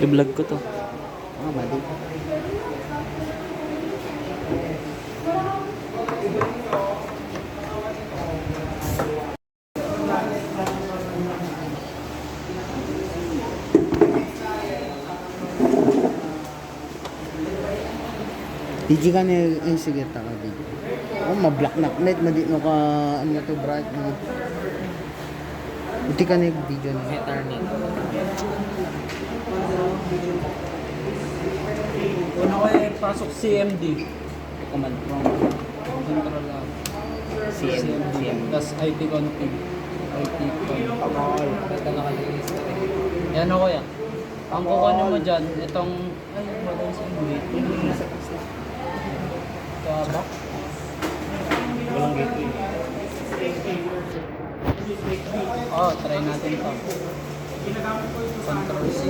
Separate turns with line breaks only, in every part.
I-vlog ko to.
Ah, mali. Digi ka na yung sige taka digi. Oh, ma-black na net madi no ka ano to bright no. Buti ka na yung video na.
Eternity.
Una ko ay pasok CMD. Command from control lab. CMD. Tapos IT config. IT config. Data nakalagay sa yan ako yan. Ang kukunin mo dyan, itong... Ay, wala sa gate. Yung nasa kasi. Kaba? Walang gateway. Oh, try natin ito. Control C.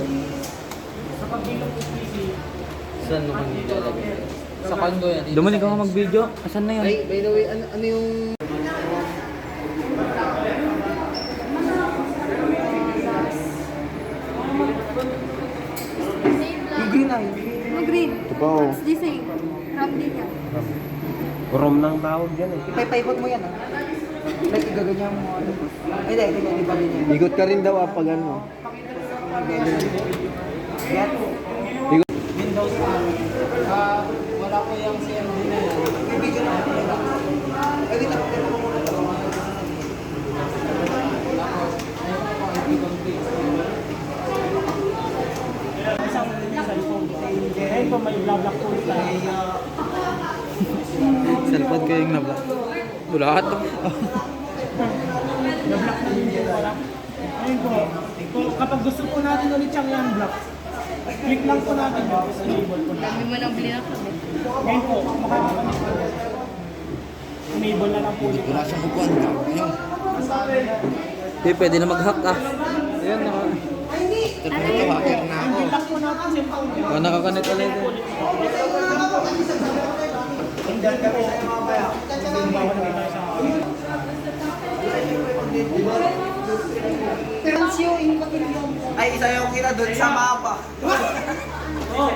Saan naman nilalagay? Sa condo yan.
Dumalik ako mag-video. Asan na yun?
Ay, by the way, ano yung green ay?
Ano green?
Ito po.
What's this saying? Ram din yan.
Rom ng tawag yan eh.
Ipay-paikot mo yan ah. Like, igaganyan mo ano. Ay, dahil, ganyan, di ba ganyan?
Bigot ka rin daw pag ano.
Yan.
Windows 10. Wala ko yung CMD na yan.
May video na ako. Ay, di na ako.
Ngayon po may vlog po tayo.
Cellphone ko yung nabla. Bulat to.
Na-block na din yung wala. Ngayon po, kapag gusto po natin ulit siyang i-unblock, click lang po natin yun. Enable po natin.
Dami mo nang bili na kami.
Ngayon po, makakakamit po. Enable na lang po ulit.
Wala siyang kukuhan.
Pwede na mag-hack ah.
Ayan na.
Ito, hacker na ako.
Block po natin yung phone.
Oh, nakakonect ulit.
Ay, isa yung kita doon sa mapa.
Oh,